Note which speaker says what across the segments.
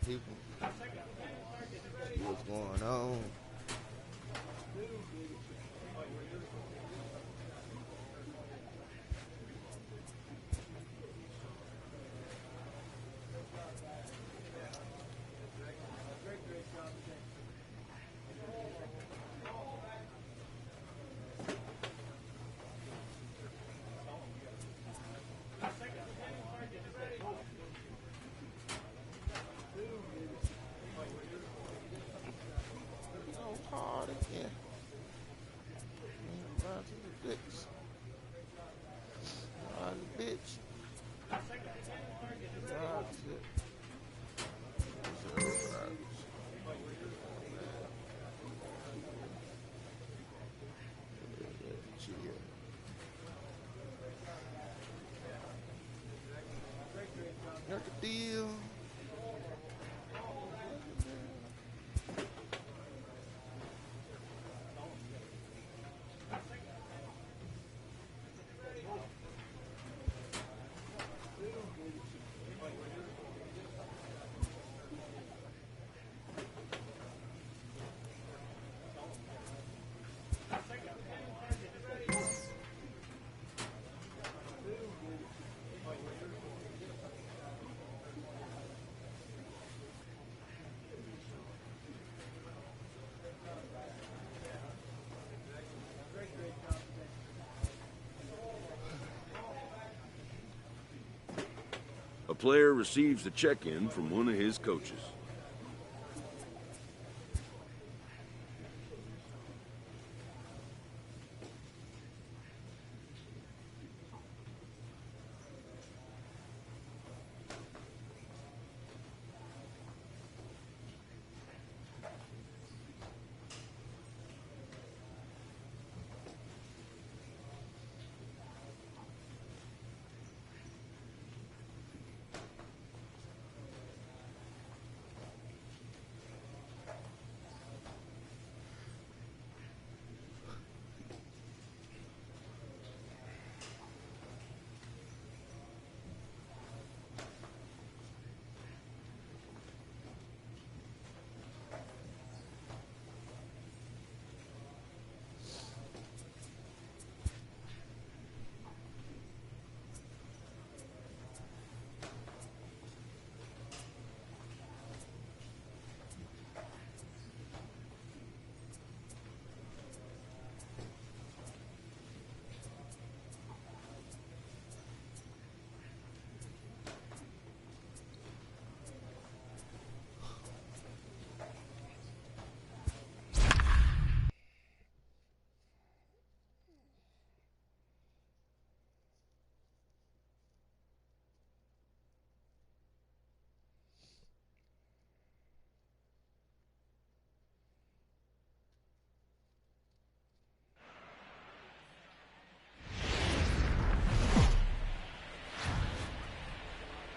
Speaker 1: people. See what's going on. Deal.
Speaker 2: A player receives a check-in from one of his coaches.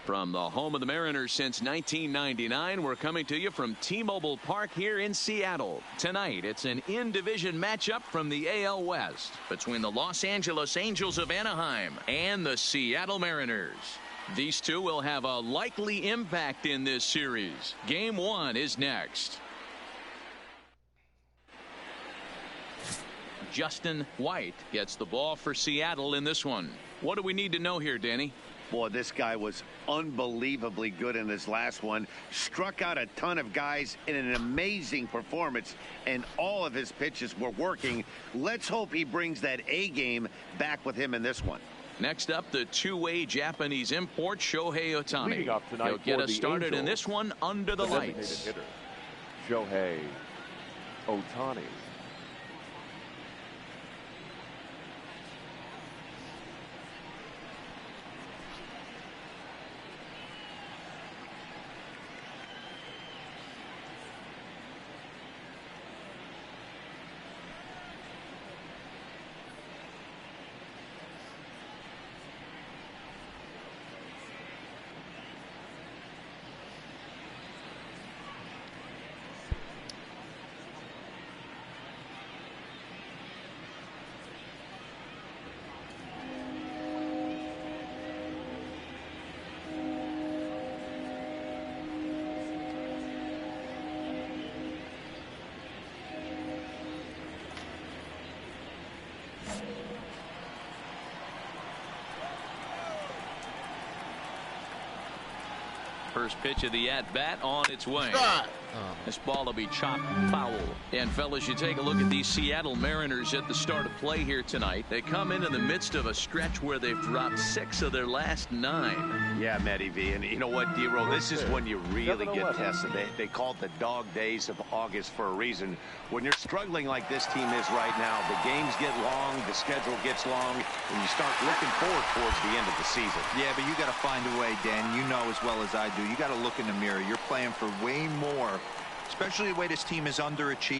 Speaker 3: From the home of the Mariners since 1999, we're coming to you from T-Mobile Park here in Seattle. Tonight, it's an in-division matchup from the AL West between the Los Angeles Angels of Anaheim and the Seattle Mariners. These two will have a likely impact in this series. Game 1 is next. Justin White gets the ball for Seattle in this one. What do we need to know here, Danny?
Speaker 4: Boy, this guy was unbelievably good in this last one. Struck out a ton of guys in an amazing performance, and all of his pitches were working. Let's hope he brings that A game back with him in this one.
Speaker 3: Next up, the two-way Japanese import, Shohei Ohtani. He'll get us started in this one under the lights.
Speaker 5: Hitter, Shohei Ohtani.
Speaker 3: First pitch of the at-bat on its way. This ball will be chopped foul. And fellas, you take a look at these Seattle Mariners at the start of play here tonight. They come in the midst of a stretch where they've dropped 6 of their last 9.
Speaker 4: Yeah, Matty V. And you know what, D-Roll? This is when you really get tested. They call it the dog days of August for a reason. When you're struggling like this team is right now, the games get long, the schedule gets long, and you start looking forward towards the end of the season.
Speaker 6: Yeah, but you got to find a way, Dan. You know as well as I do. You got to look in the mirror. You're playing for way more, especially the way this team is underachieved.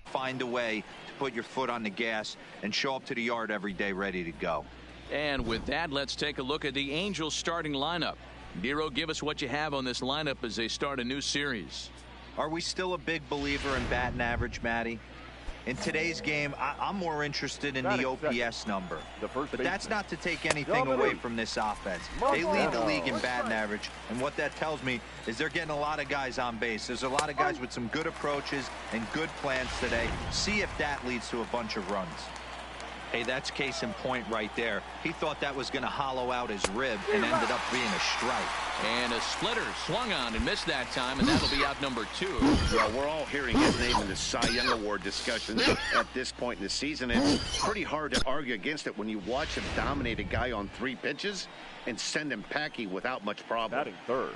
Speaker 6: Find a way to put your foot on the gas and show up to the yard every day ready to go.
Speaker 3: And with that, let's take a look at the Angels starting lineup. Dero, give us what you have on this lineup as they start a new series.
Speaker 6: Are we still a big believer in batting average, Matty? In today's game, I'm more interested in the OPS number. But that's not to take anything away from this offense. They lead the league in batting average, and what that tells me is they're getting a lot of guys on base. There's a lot of guys with some good approaches and good plans today. See if that leads to a bunch of runs. Hey, that's case in point right there. He thought that was going to hollow out his rib and ended up being a strike.
Speaker 3: And a splitter swung on and missed that time, and that'll be out number 2.
Speaker 4: Well, we're all hearing his name in the Cy Young Award discussion at this point in the season. It's pretty hard to argue against it when you watch him dominate a guy on 3 pitches and send him packing without much problem.
Speaker 5: Batting third.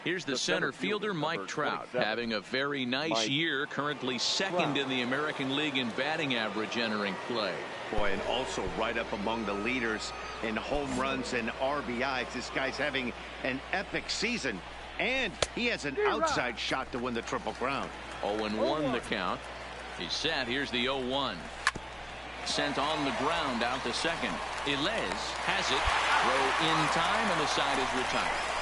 Speaker 3: Here's the center fielder, Mike Trout, having a very nice year, currently second in the American League in batting average entering play.
Speaker 4: Boy, and also right up among the leaders in home runs and RBIs. This guy's having an epic season, and he has an outside shot to win the Triple Crown.
Speaker 3: 0-1 the count. He's set. Here's the 0-1. Sent on the ground out to second. Ilez has it. Throw in time, and the side is retired.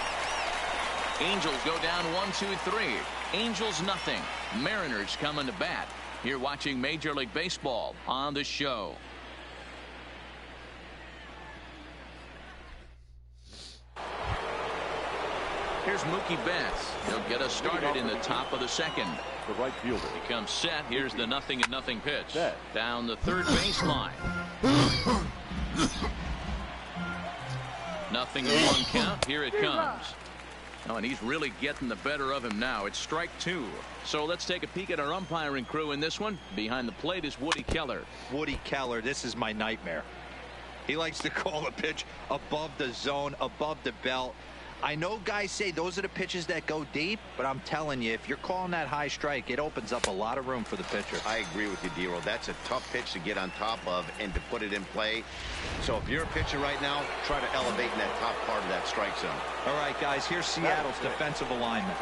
Speaker 3: Angels go down 1-2-3. Angels nothing. Mariners coming to bat. You're watching Major League Baseball on the show. Here's Mookie Betts. He'll get us started in the top of the second.
Speaker 5: The right fielder.
Speaker 3: He comes set. Here's the 0-0 pitch. Down the third baseline. 0-1 count. Here it comes. Oh, and he's really getting the better of him now. It's strike 2. So let's take a peek at our umpiring crew in this one. Behind the plate is Woody Keller.
Speaker 6: Woody Keller, this is my nightmare. He likes to call a pitch above the zone, above the belt. I know guys say those are the pitches that go deep, but I'm telling you, if you're calling that high strike, it opens up a lot of room for the pitcher.
Speaker 4: I agree with you, D-Roll. That's a tough pitch to get on top of and to put it in play. So if you're a pitcher right now, try to elevate in that top part of that strike zone.
Speaker 6: All right, guys, here's Seattle's defensive alignment.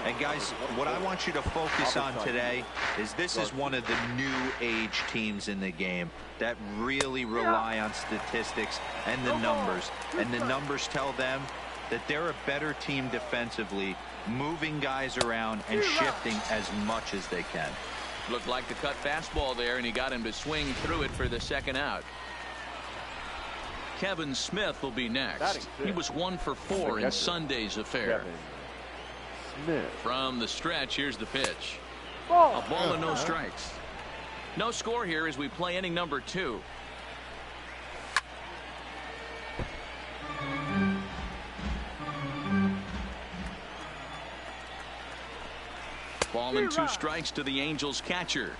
Speaker 6: And, guys, what I want you to focus on today is this is one of the new age teams in the game that really rely on statistics and the numbers. And the numbers tell them that they're a better team defensively, moving guys around and shifting as much as they can.
Speaker 3: Looked like the cut fastball there, and he got him to swing through it for the second out. Kevin Smith will be next. He was 1 for 4 in Sunday's affair. From the stretch, here's the pitch. A ball and no strikes. No score here as we play inning number 2. Ball and 2 strikes to the Angels catcher.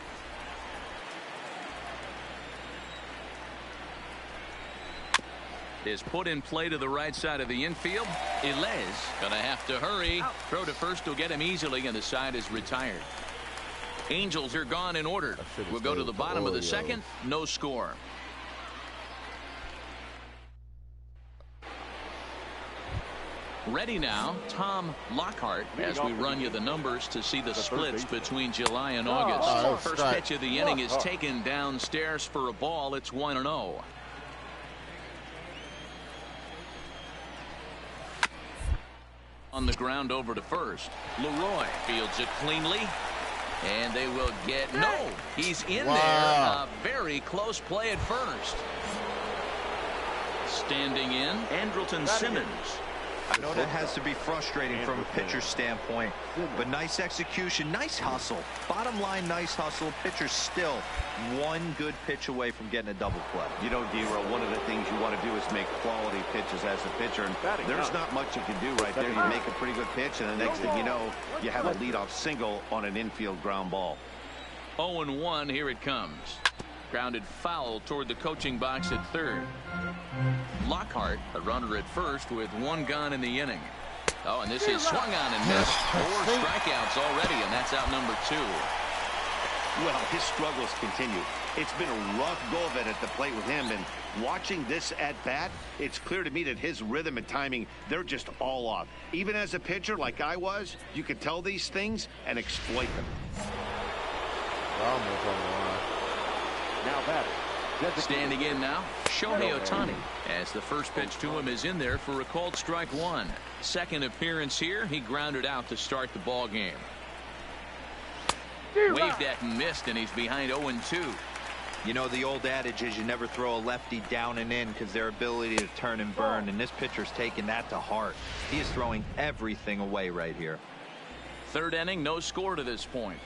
Speaker 3: Is put in play to the right side of the infield. Ilez gonna have to hurry. Throw to first will get him easily, and the side is retired. Angels are gone in order. We'll go to the bottom of the second. No score. Ready now, Tom Lockhart, as we run you the numbers to see the splits between July and August. First pitch of the inning is taken downstairs for a ball. It's 1-0. On the ground over to first. Leroy fields it cleanly. And they will get, no, he's in there. A very close play at first. Standing in, Andrelton Simmons.
Speaker 6: I know that has to be frustrating from a pitcher's standpoint, but nice execution, nice hustle. Bottom line, nice hustle. Pitcher's still one good pitch away from getting a double play.
Speaker 4: You know, D-Roll, one of the things you want to do is make quality pitches as a pitcher, and there's not much you can do right there. You make a pretty good pitch, and the next thing you know, you have a leadoff single on an infield ground ball.
Speaker 3: 0-1, here it comes. Grounded foul toward the coaching box at third. Lockhart, a runner at first with one gone in the inning. Oh, and this is swung on and missed. 4 strikeouts already, and that's out number 2.
Speaker 4: Well, his struggles continue. It's been a rough go of it at the plate with him, and watching this at bat, it's clear to me that his rhythm and timing, they're just all off. Even as a pitcher like I was, you could tell these things and exploit them.
Speaker 1: Almost on the line.
Speaker 5: Now batter.
Speaker 3: Standing in now, Shohei Ohtani, as the first pitch to him is in there for a called strike 1. Second appearance here, he grounded out to start the ball game. Waved at and missed, and he's behind 0-2.
Speaker 6: You know, the old adage is you never throw a lefty down and in because their ability to turn and burn, and this pitcher's taking that to heart. He is throwing everything away right here.
Speaker 3: Third inning, no score to this point.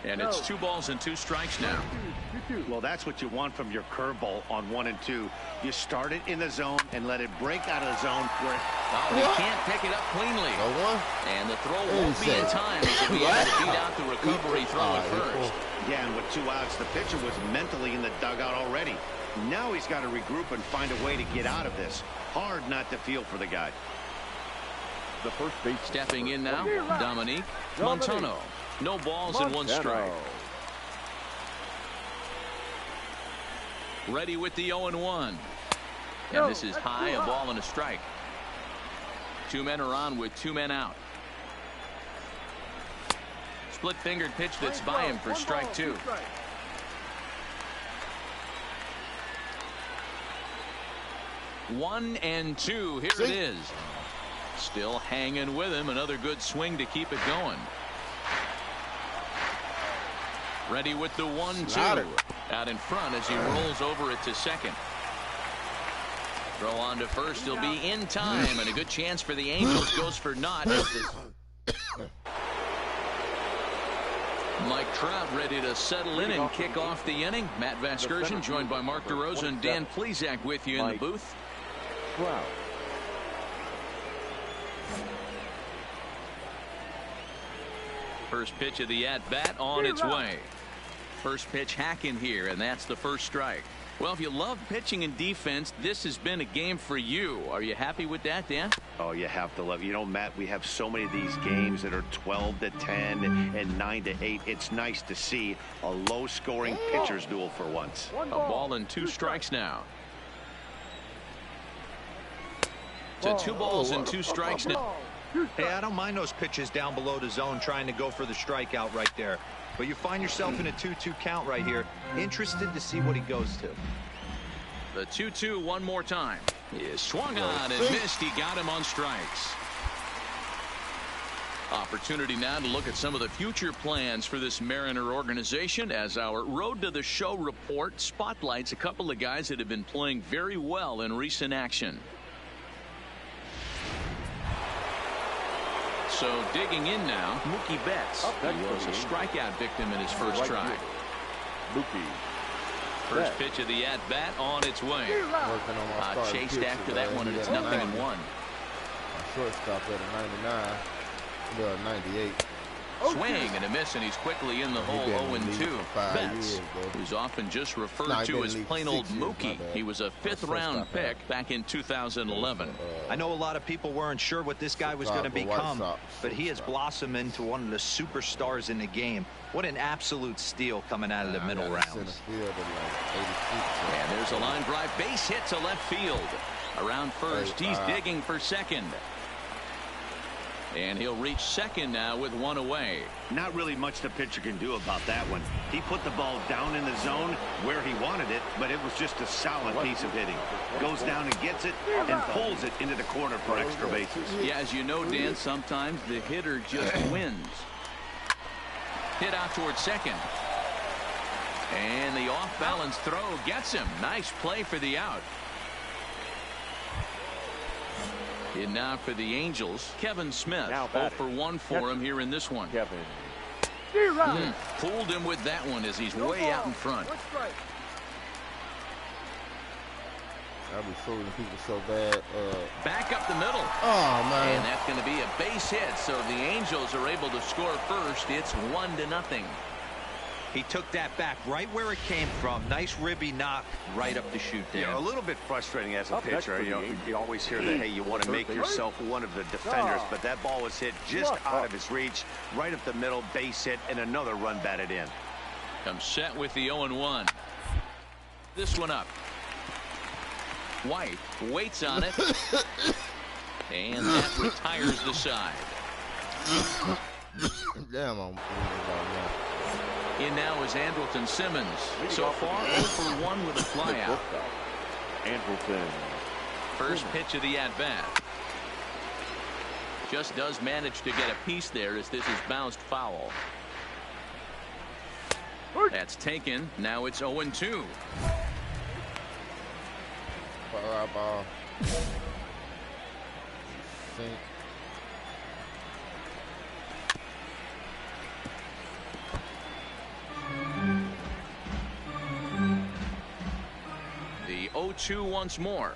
Speaker 3: And it's 2 balls and 2 strikes now.
Speaker 4: Well, that's what you want from your curveball on 1 and 2. You start it in the zone and let it break out of the zone where
Speaker 3: he can't pick it up cleanly. And the throw won't be in time. He'll be able to beat out the recovery throw at first.
Speaker 4: Yeah, and with 2 outs, the pitcher was mentally in the dugout already. Now he's got to regroup and find a way to get out of this. Hard not to feel for the guy.
Speaker 5: The first base.
Speaker 3: Stepping in now, Dominique Montano. No balls and 1 strike. Ready with the 0-1. And this is high, a ball and a strike. 2 men are on with 2 men out. Split-fingered pitch that's by him for strike 2. One and 2. Here it is. Still hanging with him. Another good swing to keep it going. Ready with the 1-2. Out in front as he rolls over it to second. Throw on to first. He'll be in time, and a good chance for the Angels goes for naught. Mike Trout ready to settle in and kick off the inning. Matt Vasgersian joined by Mark DeRosa and Dan Plesac with you in the booth.
Speaker 5: Trout.
Speaker 3: First pitch of the at-bat on its way. First pitch hacking here, and that's the first strike. Well, if you love pitching and defense, this has been a game for you. Are you happy with that, Dan?
Speaker 4: Oh, you have to love it. You know, Matt, we have so many of these games that are 12-10 and 9-8. It's nice to see a low-scoring pitcher's duel for once.
Speaker 3: A ball and 2 strikes now. To 2 balls and 2 strikes now.
Speaker 6: Hey, I don't mind those pitches down below the zone trying to go for the strikeout right there. But you find yourself in a 2-2 count right here. Interested to see what he goes to.
Speaker 3: The 2-2 one more time. He is swung on and missed. He got him on strikes. Opportunity now to look at some of the future plans for this Mariner organization as our Road to the Show report spotlights a couple of guys that have been playing very well in recent action. So digging in now, Mookie Betts. He was a strikeout victim in his first try.
Speaker 5: Mookie.
Speaker 3: First pitch of the at-bat on its way. Chased after that one, and it's 0-1.
Speaker 1: My shortstop at a 99. 98.
Speaker 3: Swing and a miss, and he's quickly in the hole. 0-2. Betts, who's often just referred to as plain old Mookie. He was a 5th-round pick back in 2011.
Speaker 6: I know a lot of people weren't sure what this guy was going to become, but he has blossomed into one of the superstars in the game. What an absolute steal coming out of the middle rounds.
Speaker 3: And there's a line drive base hit to left field. Around first, he's digging for second. And he'll reach second now with 1 away.
Speaker 4: Not really much the pitcher can do about that one. He put the ball down in the zone where he wanted it, but it was just a solid piece of hitting. Goes down and gets it and pulls it into the corner for extra bases.
Speaker 3: Yeah, as you know, Dan, sometimes the hitter just wins. Hit out towards second. And the off-balance throw gets him. Nice play for the out. And now for the Angels, Kevin Smith. 0 for 1 for him here in this one.
Speaker 5: Kevin.
Speaker 3: Pulled him with that one as he's way out in front.
Speaker 1: I'll be fooling people so bad.
Speaker 3: Back up the middle.
Speaker 1: Oh, man.
Speaker 3: And that's going to be a base hit, so the Angels are able to score first. It's 1-0.
Speaker 6: He took that back right where it came from. Nice ribby knock right up the chute there.
Speaker 4: Yeah, a little bit frustrating as a pitcher. You always hear that, hey, you want to make yourself one of the defenders, but that ball was hit just out of his reach, right up the middle, base hit, and another run batted in.
Speaker 3: Comes set with the 0-1. This one up. White waits on it. And that retires the side.
Speaker 1: Damn, I'm
Speaker 3: In now is Andrelton Simmons. So far, 0 for 1 with a flyout.
Speaker 5: Andrelton.
Speaker 3: First pitch of the at-bat. Just does manage to get a piece there as this is bounced foul. That's taken. Now it's 0-2.
Speaker 1: ball.
Speaker 3: The 0-2 once more.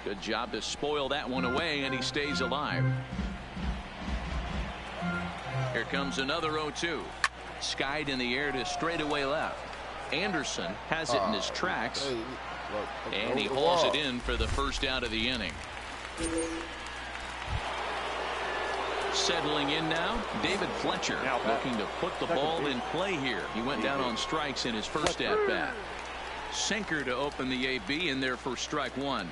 Speaker 3: Good job to spoil that one away, and he stays alive. Here comes another 0-2. Skied in the air to straightaway left. Anderson has it in his tracks. And he hauls it in for the first out of the inning. Settling in now, David Fletcher looking to put the ball in play here. He went down on strikes in his first at-bat. Sinker to open the AB in there for strike one.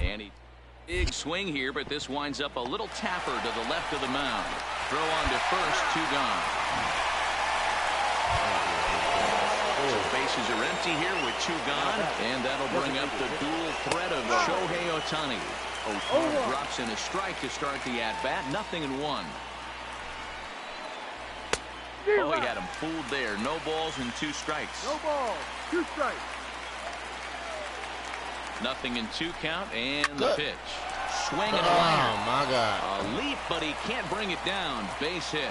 Speaker 3: And he big swing here, but this winds up a little tapper to the left of the mound. Throw on to first, 2 gone. So bases are empty here with 2 gone, and that'll bring up the dual threat of Shohei Ohtani. Ohtani drops in a strike to start the at-bat, 0-1. Oh, he had him fooled there. No balls and 2 strikes.
Speaker 7: No balls, 2 strikes.
Speaker 3: 0-2 count, and the pitch. Swing and a
Speaker 1: Oh, my God.
Speaker 3: A leap, but he can't bring it down. Base hit.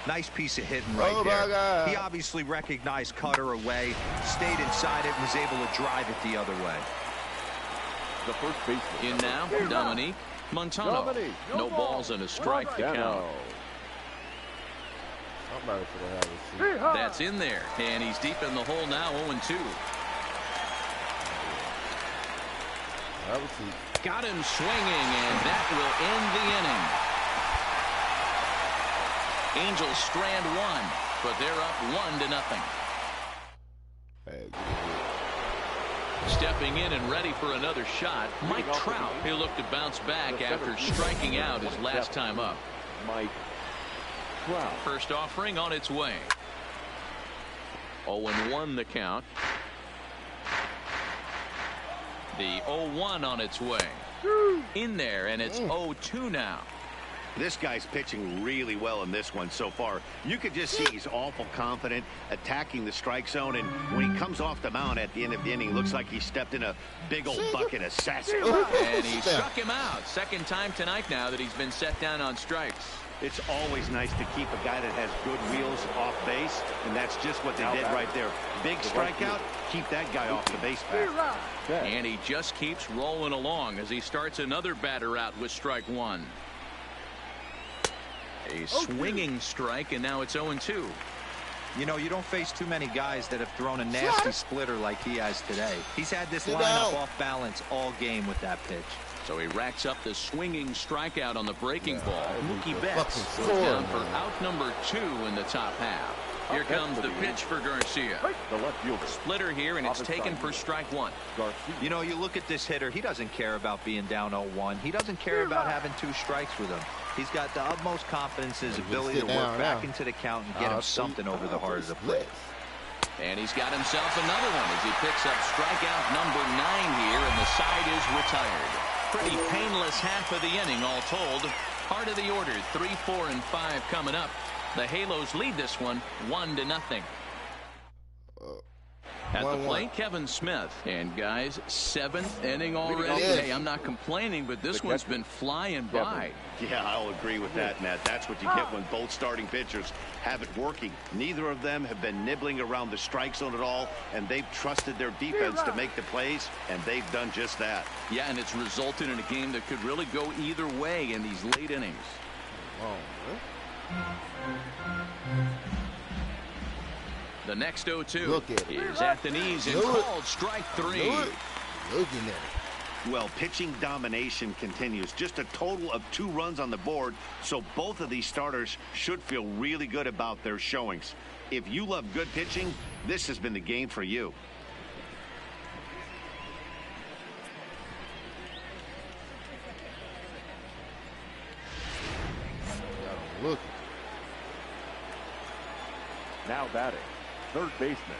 Speaker 6: Nice piece of hitting right there. He obviously recognized cutter away, stayed inside it, and was able to drive it the other way.
Speaker 5: The first baseman.
Speaker 3: In now, Dominique Montano. No balls and a strike to count.
Speaker 1: Somebody should have had a seat.
Speaker 3: That's in there, and he's deep in the hole now, 0-2. Got him swinging, and that will end the inning. Angels strand 1, but they're up 1-0. Stepping in and ready for another shot, Mike Trout. He'll look to bounce back after striking out his last time up.
Speaker 5: Mike Trout.
Speaker 3: First offering on its way. 0-1 the count. The 0-1 on its way. In there, and it's 0-2 now.
Speaker 4: This guy's pitching really well in this one so far. You could just see he's awful confident, attacking the strike zone, and when he comes off the mound at the end of the inning, looks like he stepped in a big old bucket of sarsaparilla.
Speaker 3: And he struck him out. Second time tonight now that he's been set down on strikes.
Speaker 4: It's always nice to keep a guy that has good wheels off base, and that's just what they did right there. Big strikeout, keep that guy off the base path.
Speaker 3: And he just keeps rolling along as he starts another batter out with strike 1. A swinging strike, and now it's 0-2.
Speaker 6: You know, you don't face too many guys that have thrown a nasty splitter like he has today. He's had this lineup off balance all game with that pitch.
Speaker 3: So he racks up the swinging strikeout on the breaking ball. Mookie Betts goes down for out number 2 in the top half. Here comes the pitch for Garcia.
Speaker 5: The left fielder.
Speaker 3: Splitter here, and it's taken for strike 1.
Speaker 6: You know, you look at this hitter, he doesn't care about being down 0-1. He doesn't care about having 2 strikes with him. He's got the utmost confidence in his ability to work back into the count and get him something over the heart of the plate.
Speaker 3: And he's got himself another one as he picks up strikeout number 9 here, and the side is retired. Pretty painless half of the inning all told. Heart of the order, 3, 4, and 5 coming up. The Halos lead this one 1-0. At the plate, Kevin Smith. And guys, 7th inning already.
Speaker 1: Yes.
Speaker 3: Hey, I'm not complaining, but this one's been flying by.
Speaker 4: Yeah, I'll agree with that, Matt. That's what you get when both starting pitchers have it working. Neither of them have been nibbling around the strike zone at all, and they've trusted their defense to make the plays, and they've done just that.
Speaker 3: Yeah, and it's resulted in a game that could really go either way in these late innings. The next 0-2 is at the knees and called strike 3.
Speaker 1: Looking at it.
Speaker 4: Well, pitching domination continues. Just a total of 2 runs on the board, so both of these starters should feel really good about their showings. If you love good pitching, this has been the game for you.
Speaker 1: Look.
Speaker 5: Now batting, third baseman,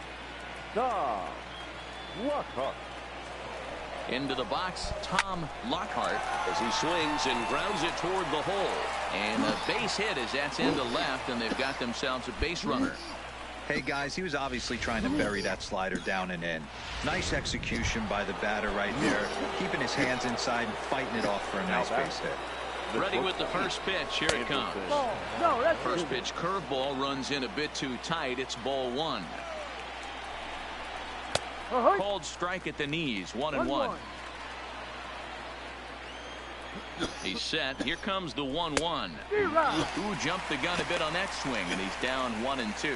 Speaker 5: Tom Lockhart.
Speaker 3: Into the box, Tom Lockhart, as he swings and grounds it toward the hole. And a base hit as that's into left, and they've got themselves a base runner.
Speaker 6: Hey, guys, he was obviously trying to bury that slider down and in. Nice execution by the batter right there, keeping his hands inside and fighting it off for a nice base hit.
Speaker 3: Ready with the first pitch. Here it comes. First pitch curveball runs in a bit too tight. It's ball 1. Called strike at the knees. 1-1. He's set. Here comes the 1-1. Ooh, jumped the gun a bit on that swing, and he's down 1-2.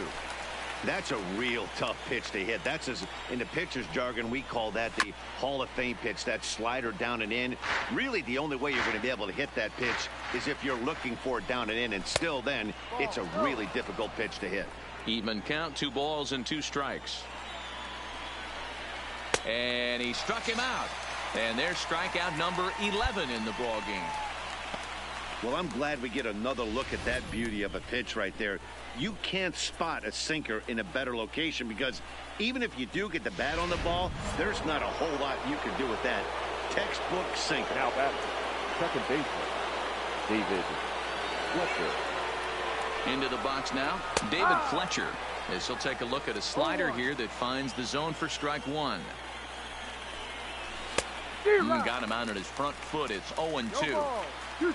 Speaker 4: That's a real tough pitch to hit. That's, as in the pitcher's jargon, we call that the Hall of Fame pitch, that slider down and in. Really, the only way you're going to be able to hit that pitch is if you're looking for it down and in, and still then, it's a really difficult pitch to hit.
Speaker 3: Even count, 2 balls and 2 strikes. And he struck him out. And there's strikeout number 11 in the ball game.
Speaker 4: Well, I'm glad we get another look at that beauty of a pitch right there. You can't spot a sinker in a better location, because even if you do get the bat on the ball, there's not a whole lot you can do with that. Textbook sinker.
Speaker 5: Now batting, second baseman, David Fletcher.
Speaker 3: Into the box now, David Fletcher, as he'll take a look at a slider here that finds the zone for strike 1. Got him out on his front foot. It's 0-2.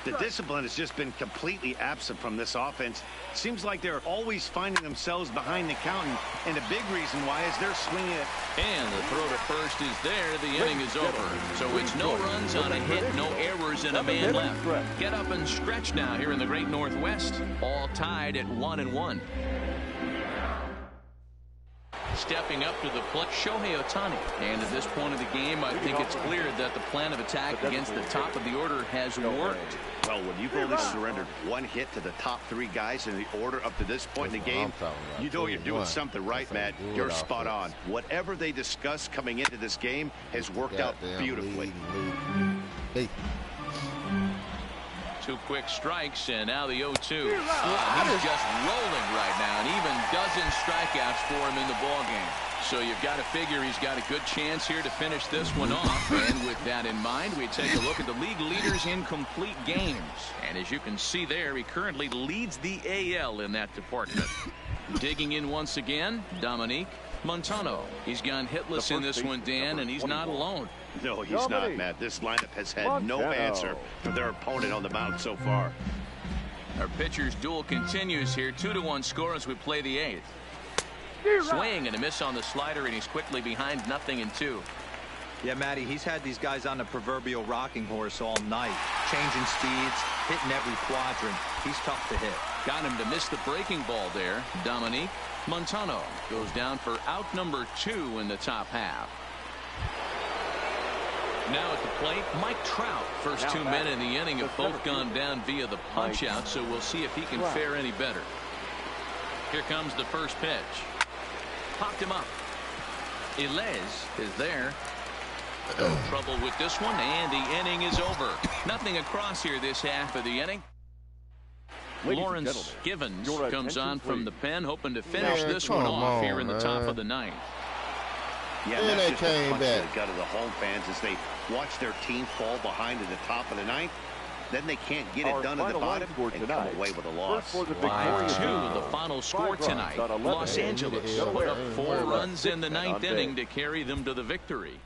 Speaker 4: The discipline has just been completely absent from this offense. Seems like they're always finding themselves behind the count, and a big reason why is they're swinging it.
Speaker 3: And the throw to first is there. The inning is over. So it's no runs on a hit, no errors, and a man left. Get up and stretch now here in the Great Northwest. All tied at 1-1. Stepping up to the plate, Shohei Ohtani. And at this point of the game, I think it's clear that the plan of attack against the top of the order has worked.
Speaker 4: Well, when you've only surrendered 1 hit to the top 3 guys in the order up to this point in the game, you know you're doing something right, Matt. You're spot on. Whatever they discussed coming into this game has worked out beautifully.
Speaker 1: Hey.
Speaker 3: 2 quick strikes, and now the 0-2. He's just rolling right now, and even dozen strikeouts for him in the ballgame. So you've got to figure he's got a good chance here to finish this one off. And with that in mind, we take a look at the league leaders in complete games. And as you can see there, he currently leads the AL in that department. Digging in once again, Dominique Montano. He's gone hitless in this one, Dan, and he's not alone.
Speaker 4: No, he's not, Matt. This lineup has had no answer for their opponent on the mound so far.
Speaker 3: Our pitcher's duel continues here. 2-1 score as we play the 8th. Swing and a miss on the slider, and he's quickly behind 0-2.
Speaker 6: Yeah, Matty, he's had these guys on the proverbial rocking horse all night. Changing speeds, hitting every quadrant. He's tough to hit.
Speaker 3: Got him to miss the breaking ball there. Dominique Montano goes down for out number 2 in the top half. Now at the plate, Mike Trout. First 2 men in the inning have both gone down via the punch out, so we'll see if he can fare any better. Here comes the first pitch. Popped him up. Elez is there. No trouble with this one, and the inning is over. Nothing across here this half of the inning. Lawrence Givens comes on from the pen, hoping to finish this one off here in the top of the 9th.
Speaker 4: Yeah,
Speaker 1: and
Speaker 4: that's
Speaker 1: they
Speaker 4: just
Speaker 1: came
Speaker 4: a punch
Speaker 1: back.
Speaker 4: to the gut of the home fans as they watch their team fall behind in the top of the 9th. then they can't get it done in the bottom and come away with a loss.
Speaker 3: 5-2, the final score tonight. Los Angeles put up 4 runs in the 9th inning to carry them to the victory.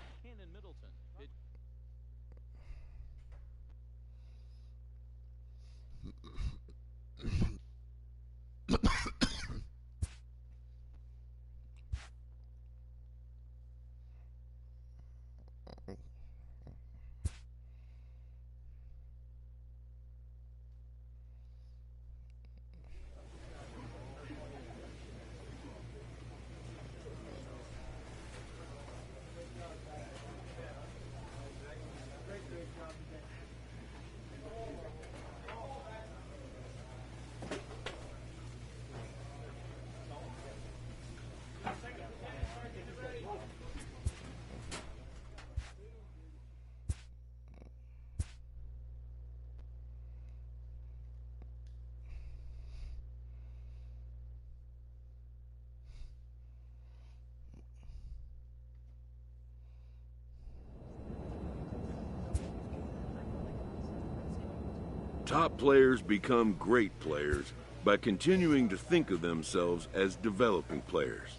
Speaker 2: Top players become great players by continuing to think of themselves as developing players.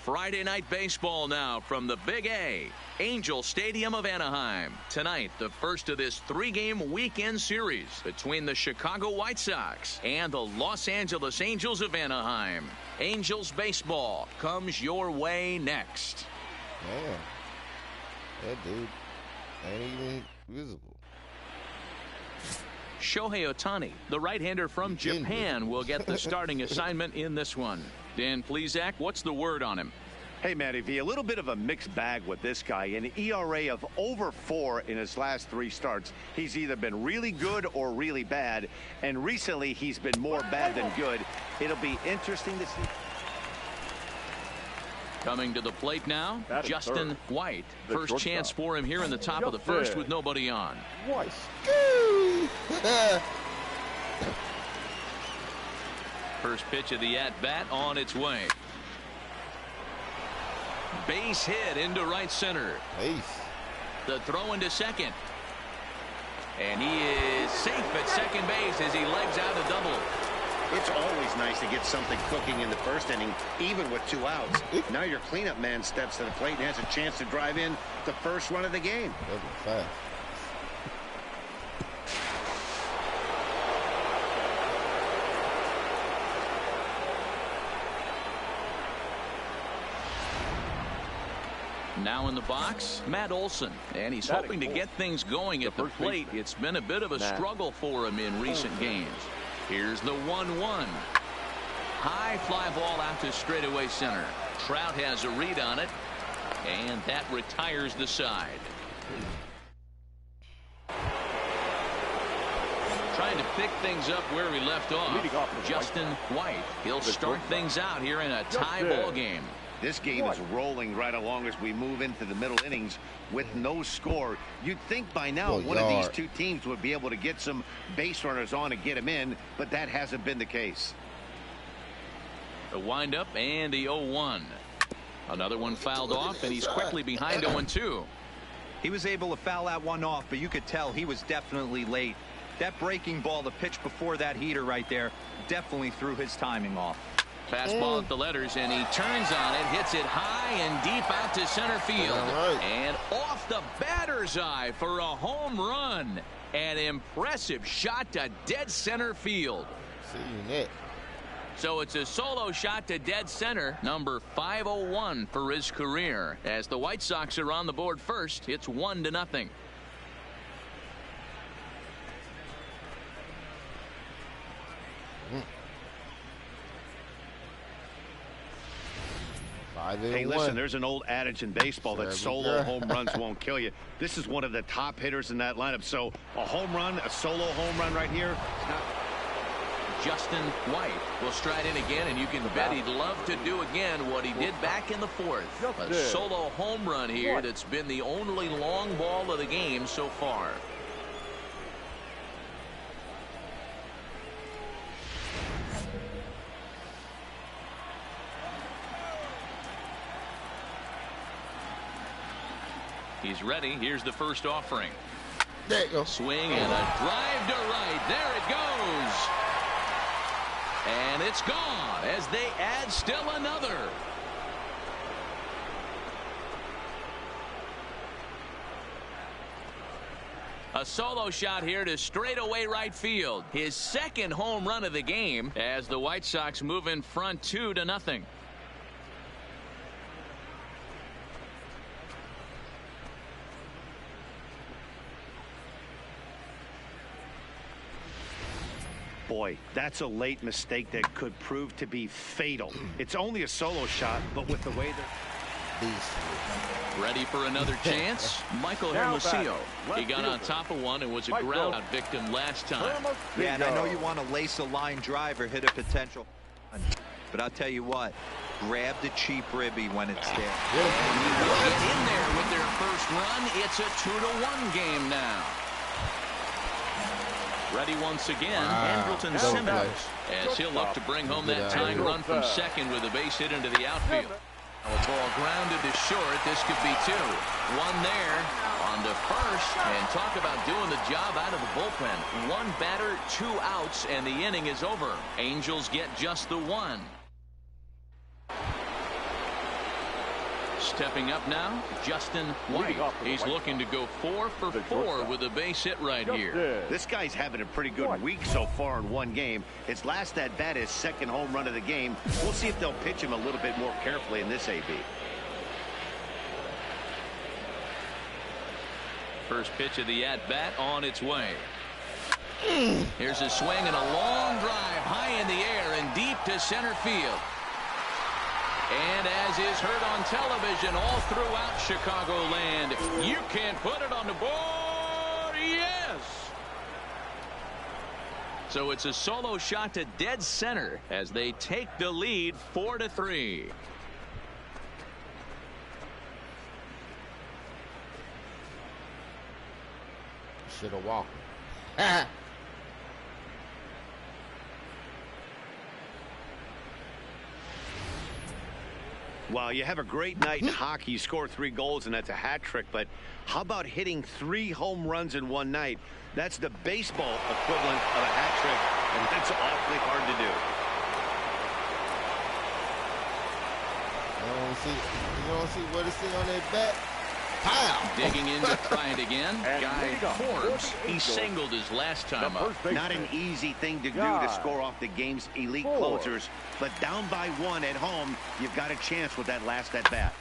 Speaker 3: Friday night baseball now from the Big A, Angel Stadium of Anaheim. Tonight, the first of this 3-game weekend series between the Chicago White Sox and the Los Angeles Angels of Anaheim. Angels baseball comes your way next.
Speaker 1: Man, that dude ain't even visible.
Speaker 3: Shohei Ohtani, the right-hander from Japan, will get the starting assignment in this one. Dan Plesac, what's the word on him?
Speaker 4: Hey, Matty V, a little bit of a mixed bag with this guy. An ERA of over 4 in his last 3 starts. He's either been really good or really bad, and recently he's been more bad than good. It'll be interesting to see.
Speaker 3: Coming to the plate now, Justin White. First chance for him here in the top of the first with nobody on.
Speaker 1: White.
Speaker 3: First pitch of the at-bat on its way. Base hit into right center. The throw into second. And he is safe at second base as he legs out a double.
Speaker 4: It's always nice to get something cooking in the first inning, even with 2 outs. Now your cleanup man steps to the plate and has a chance to drive in the first run of the game.
Speaker 1: That was fast.
Speaker 3: Now in the box, Matt Olson, and he's hoping to get things going at the plate. It's been a bit of a struggle for him in recent games. Here's the 1-1. High fly ball out to straightaway center. Trout has a read on it, and that retires the side. Trying to pick things up where he left off. Justin White. He'll start things out here in a tie ball game.
Speaker 4: This game is rolling right along as we move into the middle innings with no score. You'd think by now one of these 2 teams would be able to get some base runners on and get them in, but that hasn't been the case.
Speaker 3: The windup and the 0-1. Another one fouled off, and he's quickly behind 0-2.
Speaker 6: He was able to foul that one off, but you could tell he was definitely late. That breaking ball, the pitch before that heater right there, definitely threw his timing off.
Speaker 3: Fastball at the letters, and he turns on it, hits it high and deep out to center field. And off the batter's eye for a home run. An impressive shot to dead center field.
Speaker 1: See you next.
Speaker 3: So it's a solo shot to dead center, number 501 for his career. As the White Sox are on the board first, it's 1-0.
Speaker 1: 5-1.
Speaker 4: Hey, listen, there's an old adage in baseball that solo home runs won't kill you. This is one of the top hitters in that lineup. So a home run, a solo home run right here.
Speaker 3: Justin White will stride in again, and you can bet he'd love to do again what he did back in the fourth. A solo home run here that's been the only long ball of the game so far. He's ready. Here's the first offering.
Speaker 1: There you go.
Speaker 3: Swing and a drive to right. There it goes. And it's gone as they add still another. A solo shot here to straightaway right field. His second home run of the game as the White Sox move in front 2-0.
Speaker 4: Boy, that's a late mistake that could prove to be fatal. It's only a solo shot, but with the way that...
Speaker 3: Ready for another chance? Michael Hermosillo. He got on top of one and was a ground out victim last time.
Speaker 6: Yeah, and I know you want to lace a line drive or hit a potential. But I'll tell you what, grab the cheap ribby when it's there.
Speaker 3: Get in there with their first run. It's a 2-1 game now. Ready once again, Andrelton Simmons, as he'll look to bring home that tying run from second with a base hit into the outfield. A ball grounded to short. This could be two. One there on to first, and talk about doing the job out of the bullpen. One batter, 2 outs, and the inning is over. Angels get just the one. Stepping up now, Justin White. He's looking to go 4 for 4 with a base hit right here.
Speaker 4: This guy's having a pretty good week so far in one game. His last at bat is second home run of the game. We'll see if they'll pitch him a little bit more carefully in this AB.
Speaker 3: First pitch of the at-bat on its way. Here's a swing and a long drive high in the air and deep to center field. And as is heard on television all throughout Chicagoland, you can't put it on the board. Yes! So it's a solo shot to dead center as they take the lead 4-3.
Speaker 1: Should have walked.
Speaker 4: Well, you have a great night in hockey. You score 3 goals, and that's a hat trick. But how about hitting 3 home runs in one night? That's the baseball equivalent of a hat trick, and that's awfully hard to do.
Speaker 1: You don't see what it say on that bat? Pow!
Speaker 3: Digging in to try it again. Guy Forbes, he singled his last time up.
Speaker 4: Not an easy thing to do to score off the game's elite closers, but down by 1 at home, you've got a chance with that last at bat.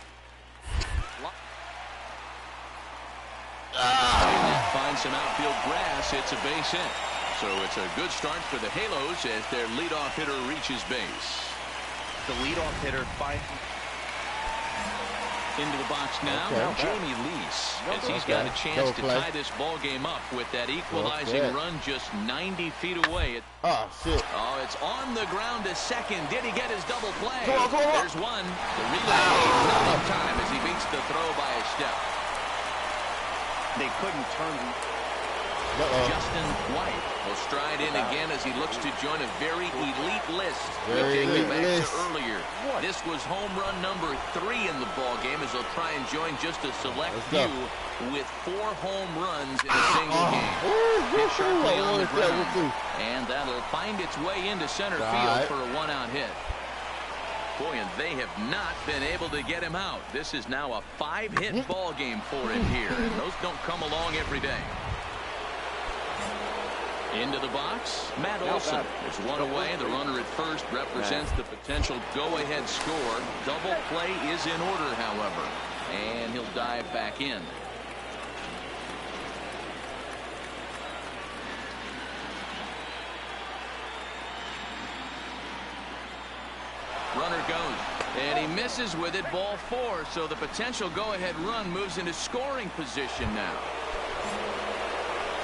Speaker 3: Finds some outfield grass. It's a base hit. So it's a good start for the Halos as their leadoff hitter reaches base.
Speaker 6: The leadoff hitter finds
Speaker 3: into the box now, Jamie Lease, as he's got a chance to tie this ball game up with that equalizing run just 90 feet away.
Speaker 1: Oh, shit.
Speaker 3: Oh, it's on the ground to second. Did he get his double play?
Speaker 1: Come on.
Speaker 3: There's one. The relay not enough time as he beats the throw by a step.
Speaker 4: They couldn't turn.
Speaker 3: Justin White will stride in again as he looks to join a very elite list. We'll take you back to earlier. This was home run number 3 in the ball game as they'll try and join just a select few with 4 home runs in a single game. Hit sharply on the ground, and that'll find its way into center field for a 1-out hit. Boy, and they have not been able to get him out. This is now a 5-hit ball game for him here, and those don't come along every day. Into the box, Matt Olson. There's one away. The runner at first represents the potential go-ahead score. Double play is in order, however, and he'll dive back in. Runner goes, and he misses with it, ball 4. So the potential go-ahead run moves into scoring position now.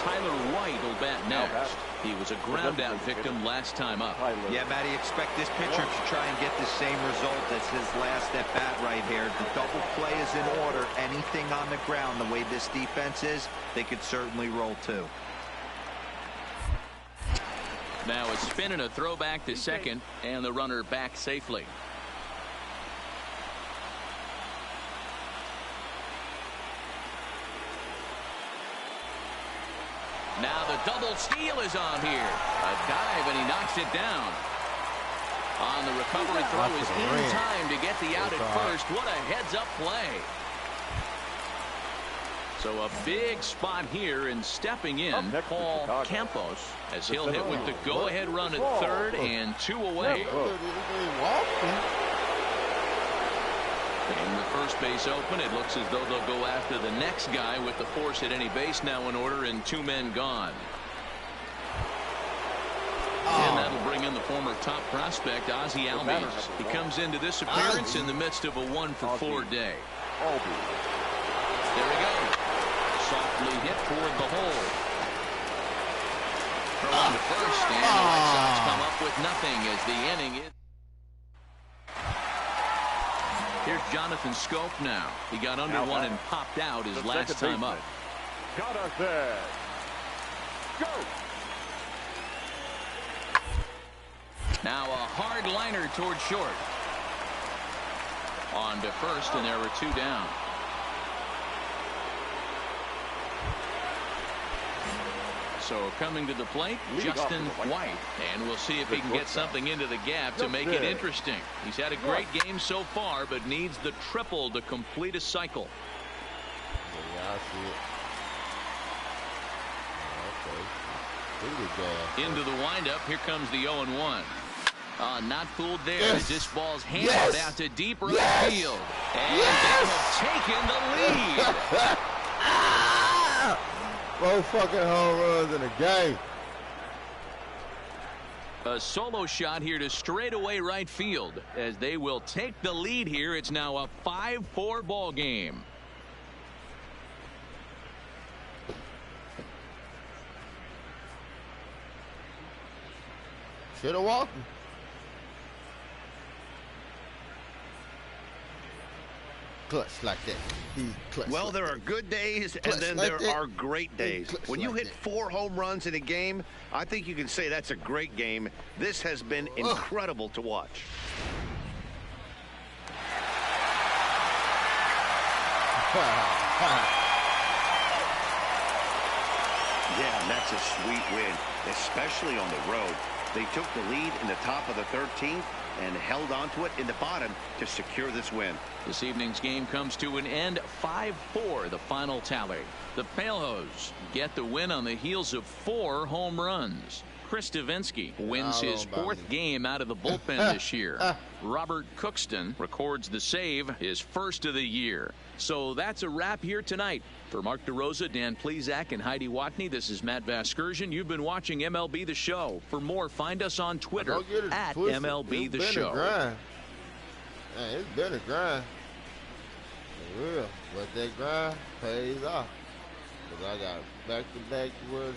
Speaker 3: Tyler White will bat next. He was a ground-out victim last time up.
Speaker 6: Yeah, Matty, expect this pitcher to try and get the same result as his last at-bat right here. The double play is in order. Anything on the ground, the way this defense is, they could certainly roll too.
Speaker 3: Now a spin and a throw back to second, and the runner back safely. Now the double steal is on here. A dive, and he knocks it down. On the recovery throw is in time to get the out at first. What a heads-up play. So a big spot here, and stepping in, Paul Campos, as he'll hit with the go-ahead run at third and 2 away. And the first base open, it looks as though they'll go after the next guy with the force at any base now in order, and 2 men gone. And that'll bring in the former top prospect, Ozzie Albies. He comes into this appearance in the midst of a 1-for-4 day. There we go. Softly hit toward the hole. Throw on to first, and the White Sox come up with nothing as the inning is. Here's Jonathan Scope now. He got under one and popped out his last time up.
Speaker 5: Jonathan Scope.
Speaker 3: Now a hard liner toward short. On to first, and there were 2 down. So coming to the plate, Justin White. And we'll see if he can get something into the gap to make it interesting. He's had a great game so far, but needs the triple to complete a cycle.
Speaker 1: Yeah, I see it. Okay.
Speaker 3: Into the windup. Here comes the 0-1. Not fooled there as this ball's hammered out to deep right field. And they have taken the lead.
Speaker 1: 4 fucking home runs in a game.
Speaker 3: A solo shot here to straightaway right field as they will take the lead here. It's now a 5-4 ball game.
Speaker 1: Should have walked him. Clutch like that.
Speaker 4: Well, there are good days, and then there are great days. When you hit 4 home runs in a game, I think you can say that's a great game. This has been incredible to watch. Yeah, and that's a sweet win, especially on the road. They took the lead in the top of the 13th and held on to it in the bottom to secure this win.
Speaker 3: This evening's game comes to an end, 5-4, the final tally. The Palehose get the win on the heels of 4 home runs. Chris Davinsky wins his 4th game out of the bullpen this year. Robert Cookston records the save, his first of the year. So that's a wrap here tonight. For Mark DeRosa, Dan Plesac, and Heidi Watney, this is Matt Vasgersian. You've been watching MLB The Show. For more, find us on Twitter at MLB The Show.
Speaker 1: Man, it's been a grind. For real. But that grind pays off. Because I got back-to-back World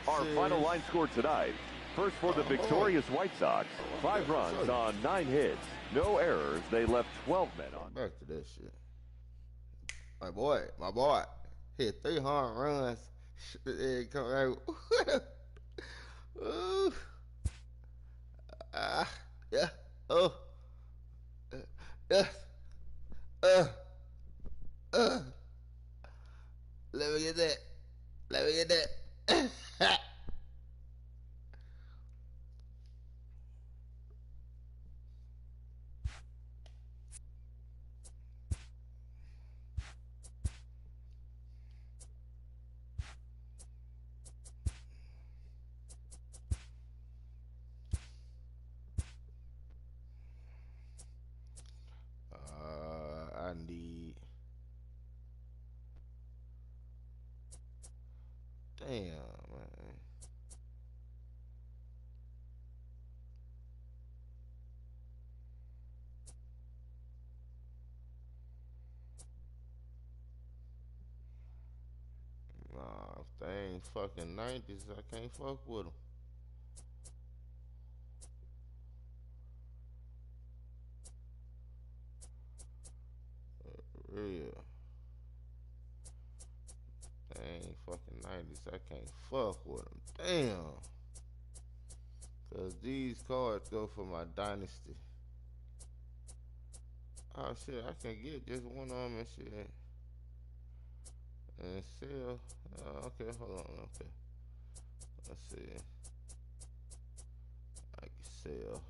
Speaker 5: Our final line score tonight. First for the victorious White Sox. 5 runs on 9 hits. No errors. They left 12 men on.
Speaker 1: Back to that shit. My boy, hit 3 hard runs. It come right. Ooh. Yeah. Oh. Yeah. Let me get that. Let me get that. Damn, man. Nah, if they ain't fucking 90s, I can't fuck with them. Real. They ain't fucking 90s, I can't fuck with them. Damn. Cause these cards go for my dynasty. Oh shit, I can get just one of them and shit. And sell. Okay, hold on, okay. Let's see. I can sell.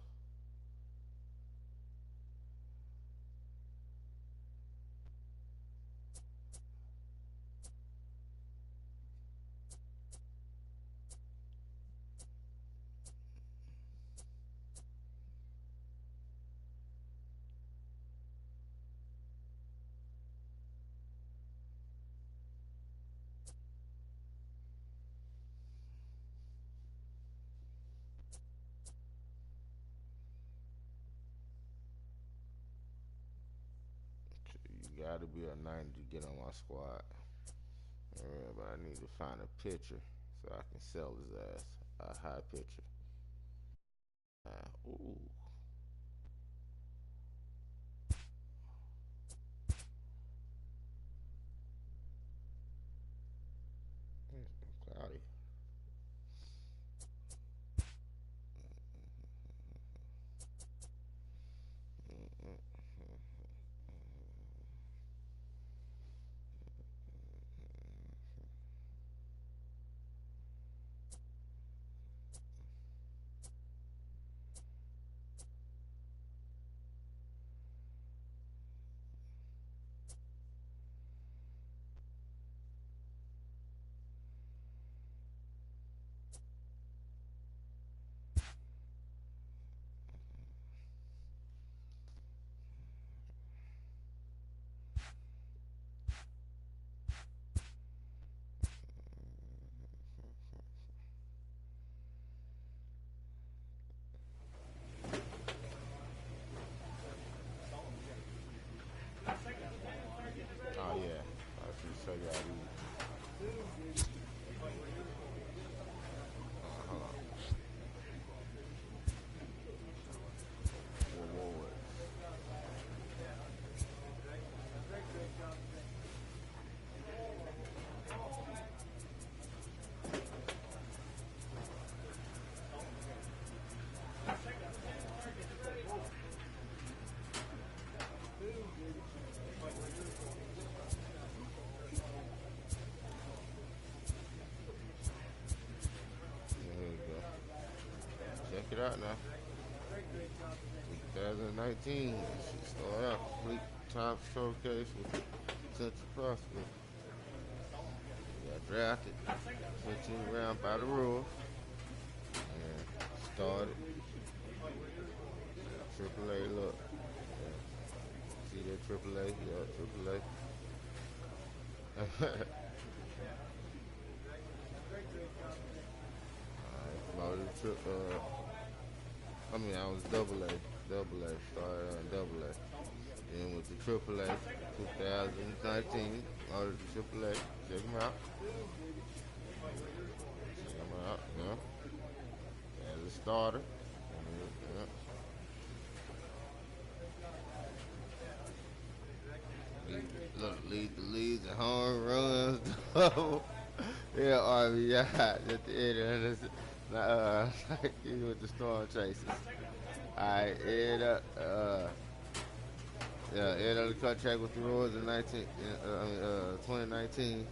Speaker 1: You gotta be a 90 to get on my squad. Yeah, but I need to find a picture so I can sell his ass. A high picture. Ooh. Cloudy. Oh yeah, I should show y'all these. Hold on. Whoa. There you go. Check it out now. 2019, she started out complete top showcase with Central Prospect. Got drafted 15th round by the rules and started AAA. Look, see that AAA? Yeah, AAA. Promoted I was double A, started on double A. Then with the triple A, 2019, ordered the triple A, check them out. As a starter. Lead the leads and home runs. Yeah, RBI at the end of this. With the Storm Chasers. Alright, end up the contract with the Royals in 2019.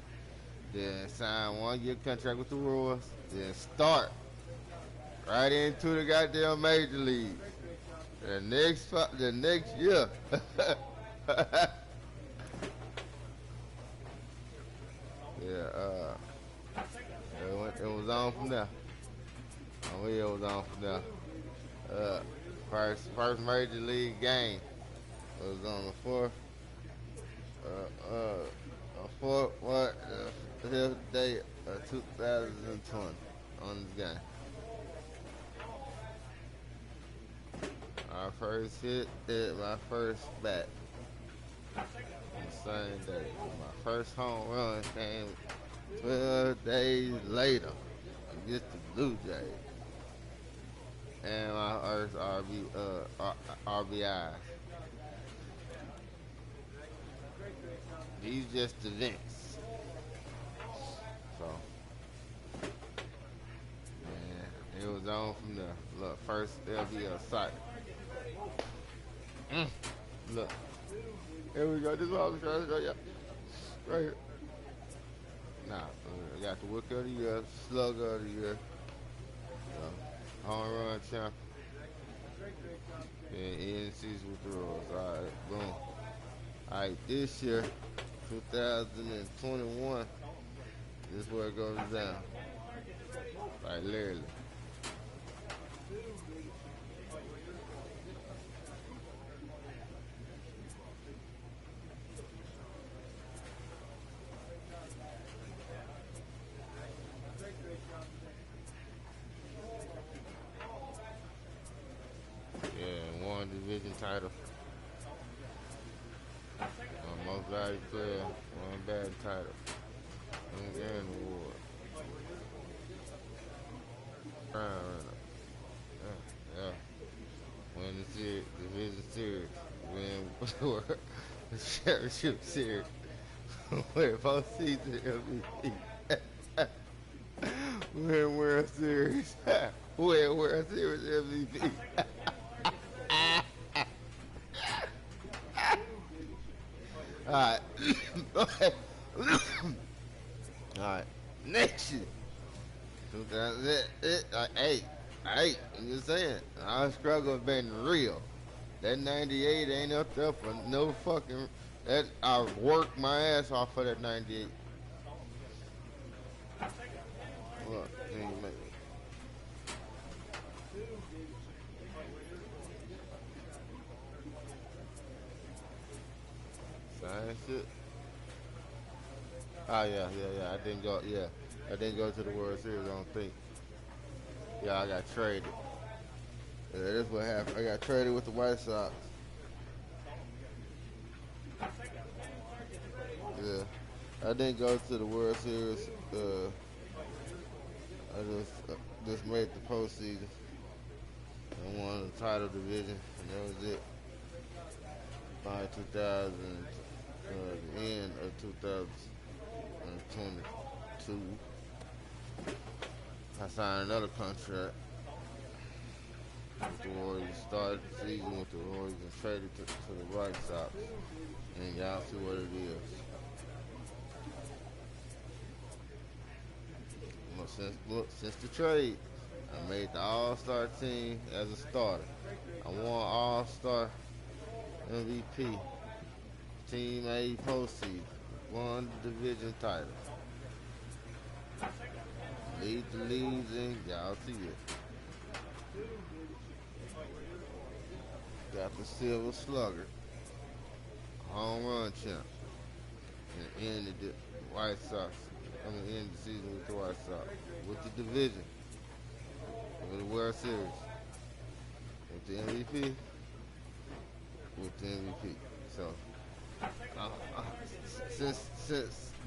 Speaker 1: Then sign 1 year contract with the Royals. Then start right into the goddamn major league. The next year. It was on from there. It was on from there. First major league game was on the 5th day of 2020 on this game. I first hit at my first bat on the same day. My first home run came 12 days later against the Blue Jays. And my first RBI. These just events. So, man, it was on from the first LBL site. Look, here we go. This is what I was trying to show you. Right here. Now, I got the Wick of the Year, Slugger of the Year, home run champion, and NC's with the Royals. All right, boom. All right, this year, 2021, this is where it goes down. Like literally. Yeah, one division title. Most valuable player, one bad title. And award. Yeah. Win the series, division series. Win the championship series. Win postseason MVP. Win World Series. Win World Series MVP. All right. Okay. All right. Next year. 2008. I'm just saying. Our struggle has been real. That 98 ain't up there for no fucking. That I worked my ass off for that 98. Look, same shit. Oh yeah. I didn't go to the World Series. I don't think. Yeah, I got traded. Yeah, that's what happened. I got traded with the White Sox. Yeah, I didn't go to the World Series. I just made the postseason and won the title division, and that was it. By 2000, the end of 2022, I signed another contract with the Warriors. Started the season with the Warriors and traded to the White Sox, and y'all see what it is. Since the trade, I made the All-Star team as a starter. I won All-Star MVP, Team A postseason, won the division title. Lead the leagues in, y'all see it. Got the Silver Slugger, home run champ, and ended the White Sox. End the season with the White Sox, with the division, with the World Series, with the MVP, So,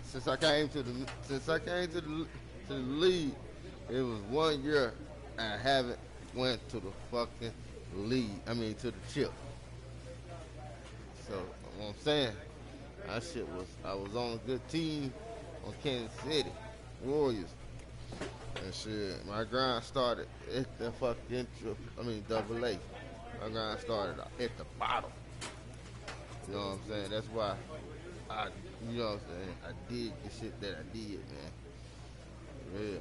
Speaker 1: since I came to the league, it was 1 year I haven't went to the fucking league. To the chip. So, what I'm saying, I was on a good team on Kansas City Warriors. And shit, my grind started at the fucking double A. My grind started at the bottom. You know what I'm saying? That's why I did the shit that I did, man. Real.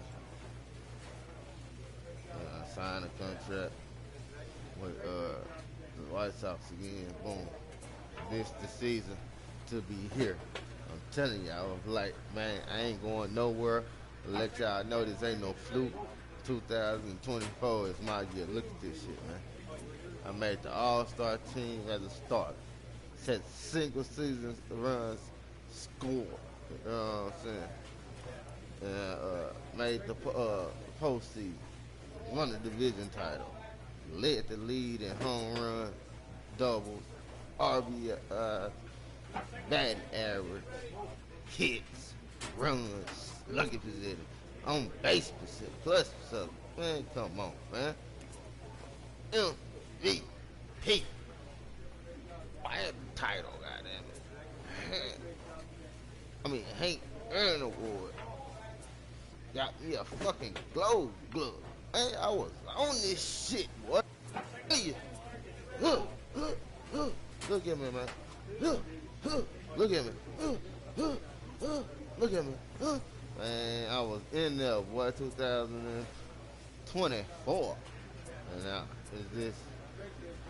Speaker 1: I signed a contract with the White Sox again. Boom. This the season to be here. I'm telling you, I was like, man, I ain't going nowhere. I'll let y'all know this ain't no fluke. 2024 is my year. Look at this shit, man. I made the All-Star team as a starter. Set single season runs, score. You know what I'm saying? and made the postseason, won the division title, led the lead in home run, doubles, RBI, batting average, hits, runs, slugging position, on base percentage, plus something. Man, come on, man. MVP. Why the title, goddamn it? I mean, Hank Aaron Award. Got me a fucking Globe glove. Man, I was on this shit, boy. Look at me, man. Look at me. Look at me. Man, I was in there, boy, 2024. And now, is this,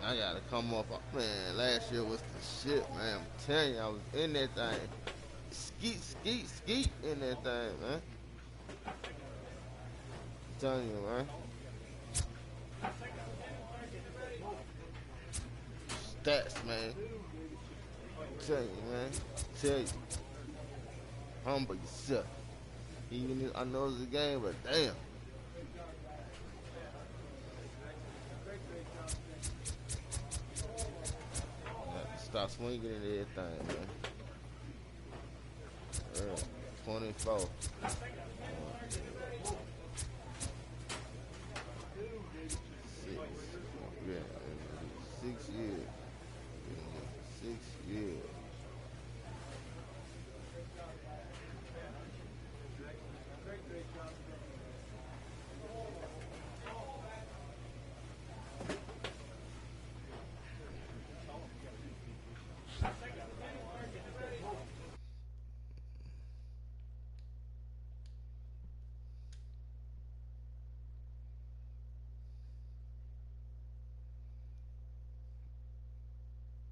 Speaker 1: I gotta come up. Man, last year was the shit, man. I'm telling you, I was in that thing. Skeet in that thing, man. I'm telling you, man. Stats, man. Tell you, man. Tell you. Humble yourself. Even if I know it's a game, but damn. Stop swinging and everything, man. 24. 6. Yeah, 6 years. 6 years.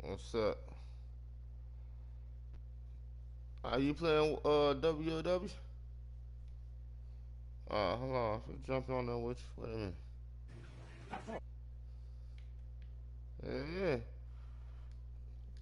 Speaker 1: What's up? Are you playing WOW? Hold on. I'm jumping on there with you. Wait a minute. Yeah.